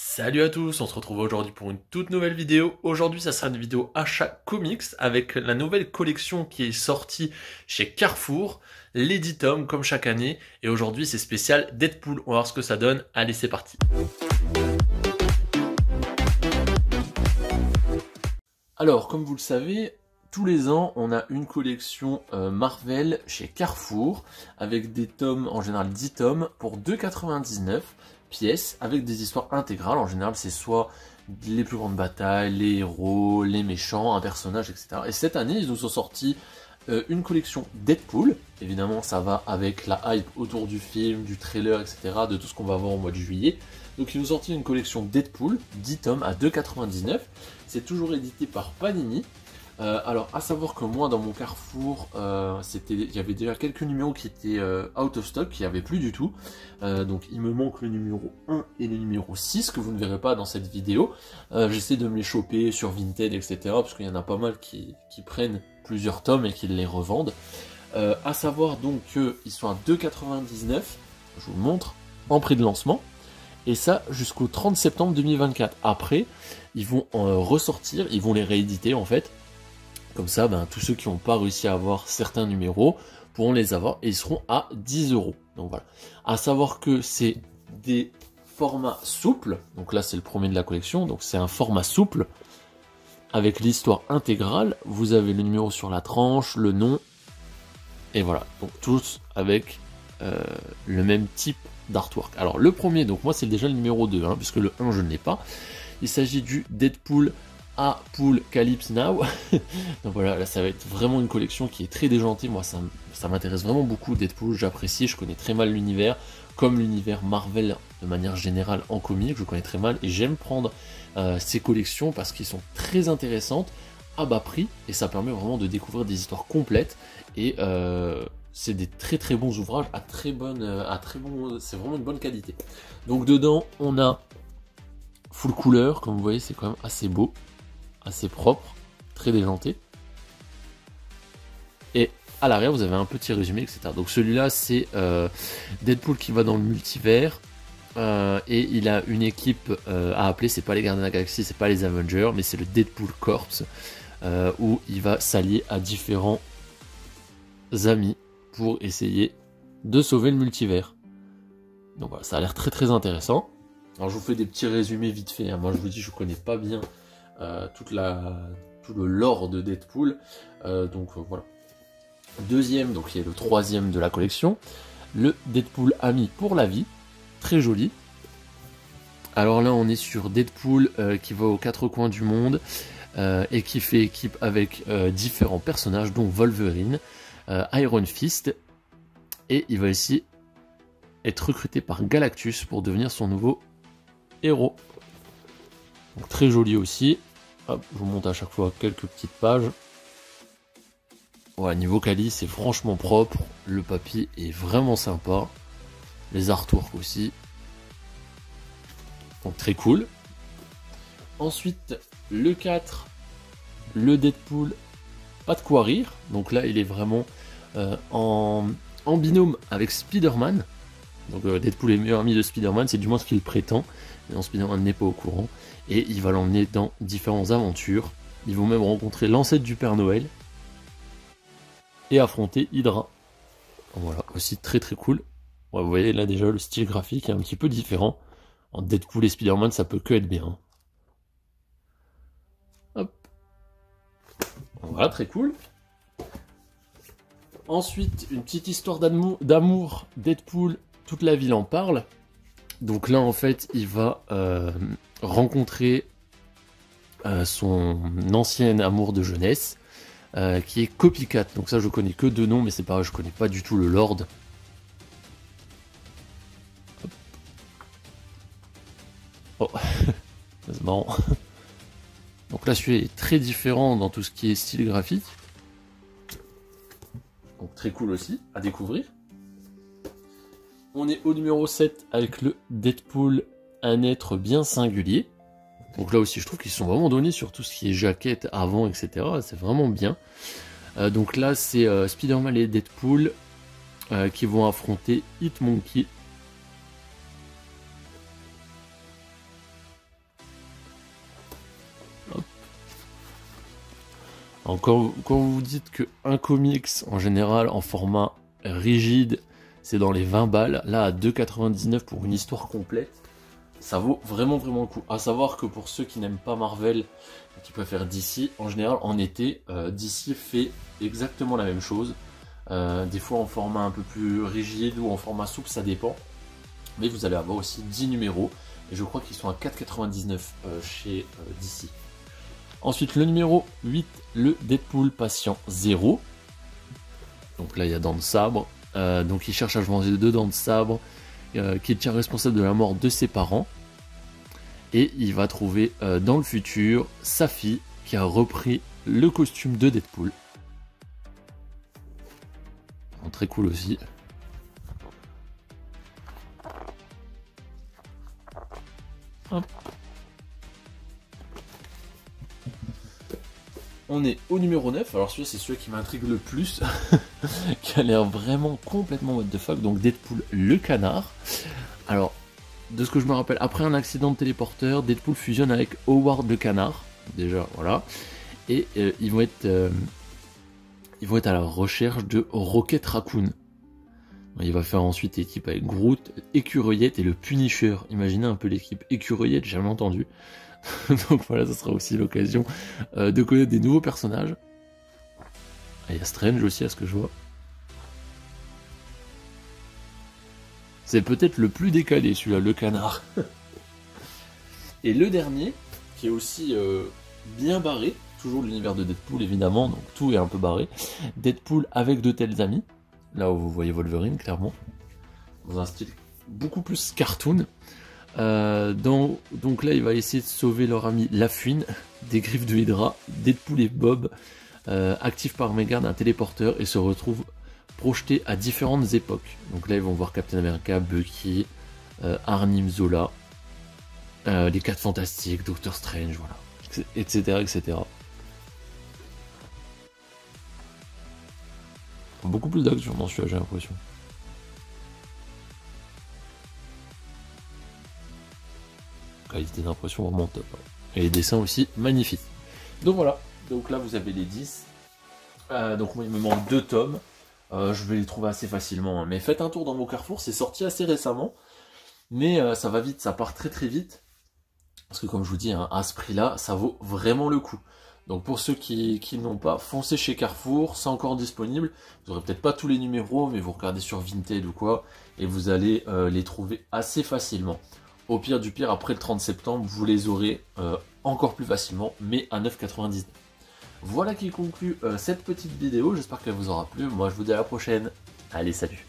Salut à tous, on se retrouve aujourd'hui pour une toute nouvelle vidéo. Aujourd'hui, ça sera une vidéo achat comics avec la nouvelle collection qui est sortie chez Carrefour, Lady Tom comme chaque année. Et aujourd'hui, c'est spécial Deadpool. On va voir ce que ça donne. Allez, c'est parti. Alors, comme vous le savez, tous les ans, on a une collection Marvel chez Carrefour avec des tomes, en général 10 tomes, pour 2,99 pièces avec des histoires intégrales. En général, c'est soit les plus grandes batailles, les héros, les méchants, un personnage, etc. Et cette année, ils nous ont sorti une collection Deadpool. Évidemment, ça va avec la hype autour du film, du trailer, etc., de tout ce qu'on va voir au mois de juillet. Donc, ils nous ont sorti une collection Deadpool, 10 tomes à 2,99. C'est toujours édité par Panini. Alors, à savoir que moi, dans mon Carrefour, il y avait déjà quelques numéros qui étaient out of stock, qui n'y avait plus du tout. Donc, il me manque le numéro 1 et le numéro 6, que vous ne verrez pas dans cette vidéo. J'essaie de me les choper sur Vinted, etc., parce qu'il y en a pas mal qui prennent plusieurs tomes et qui les revendent. À savoir donc qu'ils sont à 2,99, je vous le montre, en prix de lancement. Et ça jusqu'au 30 septembre 2024. Après, ils vont ressortir, ils vont les rééditer en fait. Comme ça, tous ceux qui n'ont pas réussi à avoir certains numéros pourront les avoir et ils seront à 10 €. Donc voilà. À savoir que c'est des formats souples. Donc là, c'est le premier de la collection. Donc c'est un format souple avec l'histoire intégrale. Vous avez le numéro sur la tranche, le nom. Et voilà. Donc tous avec le même type d'artwork. Alors le premier, donc moi c'est déjà le numéro 2, puisque le 1 je ne l'ai pas. Il s'agit du Deadpool Apocalypse Now. Donc voilà, là ça va être vraiment une collection qui est très déjantée. Moi ça m'intéresse vraiment beaucoup Deadpool, j'apprécie, je connais très mal l'univers, comme l'univers Marvel de manière générale en comics, je connais très mal et j'aime prendre ces collections parce qu'ils sont très intéressantes à bas prix et ça permet vraiment de découvrir des histoires complètes et c'est des très très bons ouvrages c'est vraiment une bonne qualité. Donc dedans on a full couleur, comme vous voyez c'est quand même assez beau, assez propre, très déjanté. Et à l'arrière vous avez un petit résumé, etc. Donc celui-là c'est Deadpool qui va dans le multivers et il a une équipe à appeler, c'est pas les Gardiens de la Galaxie, c'est pas les Avengers, mais c'est le Deadpool Corps où il va s'allier à différents amis pour essayer de sauver le multivers. Donc voilà, ça a l'air très très intéressant. Alors je vous fais des petits résumés vite fait, moi je vous dis je connais pas bien tout le lore de Deadpool, voilà. Deuxième, donc qui est le troisième de la collection, le Deadpool Ami pour la vie, très joli. Alors là on est sur Deadpool qui va aux quatre coins du monde et qui fait équipe avec différents personnages dont Wolverine, Iron Fist, et il va ici être recruté par Galactus pour devenir son nouveau héros. Donc très joli aussi. Hop, je vous montre à chaque fois quelques petites pages. Ouais, niveau quali, c'est franchement propre. Le papier est vraiment sympa. Les artworks aussi. Donc très cool. Ensuite, le 4, le Deadpool, pas de quoi rire. Donc là, il est vraiment en binôme avec Spider-Man. Donc Deadpool est le meilleur ami de Spider-Man, c'est du moins ce qu'il prétend. Mais Spider-Man n'est pas au courant. Et il va l'emmener dans différentes aventures. Ils vont même rencontrer l'ancêtre du Père Noël. Et affronter Hydra. Voilà, aussi très très cool. Ouais, vous voyez là déjà le style graphique est un petit peu différent. En Deadpool et Spider-Man, ça peut que être bien. Hop. Voilà, très cool. Ensuite, une petite histoire d'amour. Deadpool, toute la ville en parle. Donc là, en fait, il va rencontrer son ancien amour de jeunesse, qui est Copycat. Donc ça, je connais que deux noms, mais c'est pareil, je connais pas du tout le Lord. Hop. Oh, c'est marrant. Donc là, celui-là est très différent dans tout ce qui est style graphique. Donc très cool aussi, à découvrir. On est au numéro 7 avec le Deadpool, un être bien singulier. Donc là aussi, je trouve qu'ils sont vraiment donnés sur tout ce qui est jaquette, avant, etc. C'est vraiment bien. Donc là, c'est Spider-Man et Deadpool qui vont affronter Hitmonkey. Alors, quand vous dites qu'un comics, en général, en format rigide, c'est dans les 20 balles, là à 2,99 pour une histoire complète, ça vaut vraiment le coup. À savoir que pour ceux qui n'aiment pas Marvel, qui préfèrent DC, en général, en été, DC fait exactement la même chose. Des fois en format un peu plus rigide ou en format souple, ça dépend. Mais vous allez avoir aussi 10 numéros, et je crois qu'ils sont à 4,99 chez DC. Ensuite, le numéro 8, le Deadpool patient 0. Donc là, il y a Dents de Sabre. Donc il cherche à venger 2 Dents de Sabre, qui tient responsable de la mort de ses parents. Et il va trouver dans le futur sa fille qui a repris le costume de Deadpool. Bon, très cool aussi. Hop. On est au numéro 9, alors celui-là c'est celui qui m'intrigue le plus, qui a l'air vraiment complètement what the fuck, donc Deadpool le canard. Alors, de ce que je me rappelle, après un accident de téléporteur, Deadpool fusionne avec Howard le canard, déjà, voilà, et ils vont être à la recherche de Rocket Raccoon. Il va faire ensuite équipe avec Groot, Écureuillette et le Punisher. Imaginez un peu l'équipe Écureuillette, j'ai jamais entendu. Donc voilà, ça sera aussi l'occasion de connaître des nouveaux personnages. Il y a Strange aussi, à ce que je vois. C'est peut-être le plus décalé, celui-là, le canard. Et le dernier, qui est aussi bien barré, toujours l'univers de Deadpool évidemment, donc tout est un peu barré. Deadpool avec de tels amis, là où vous voyez Wolverine, clairement, dans un style beaucoup plus cartoon. Donc là, il va essayer de sauver leur ami La Fouine des griffes de Hydra. Deadpool et Bob activent par mégarde un téléporteur et se retrouvent projetés à différentes époques. Donc là, ils vont voir Captain America, Bucky, Arnim Zola, les 4 Fantastiques, Doctor Strange, voilà, etc. Beaucoup plus d'action dans celui-là, j'ai l'impression. Qualité d'impression vraiment top. Et les dessins aussi magnifiques. Donc voilà, donc là vous avez les 10. Donc moi il me manque 2 tomes. Je vais les trouver assez facilement. Hein. Mais faites un tour dans vos carrefours, c'est sorti assez récemment. Mais ça va vite, ça part très vite. Parce que comme je vous dis, hein, à ce prix-là, ça vaut vraiment le coup. Donc pour ceux qui n'ont pas, foncez chez Carrefour, c'est encore disponible. Vous n'aurez peut-être pas tous les numéros, mais vous regardez sur Vinted ou quoi, et vous allez les trouver assez facilement. Au pire du pire, après le 30 septembre, vous les aurez encore plus facilement, mais à 9,99. Voilà qui conclut cette petite vidéo, j'espère qu'elle vous aura plu. Moi je vous dis à la prochaine. Allez, salut!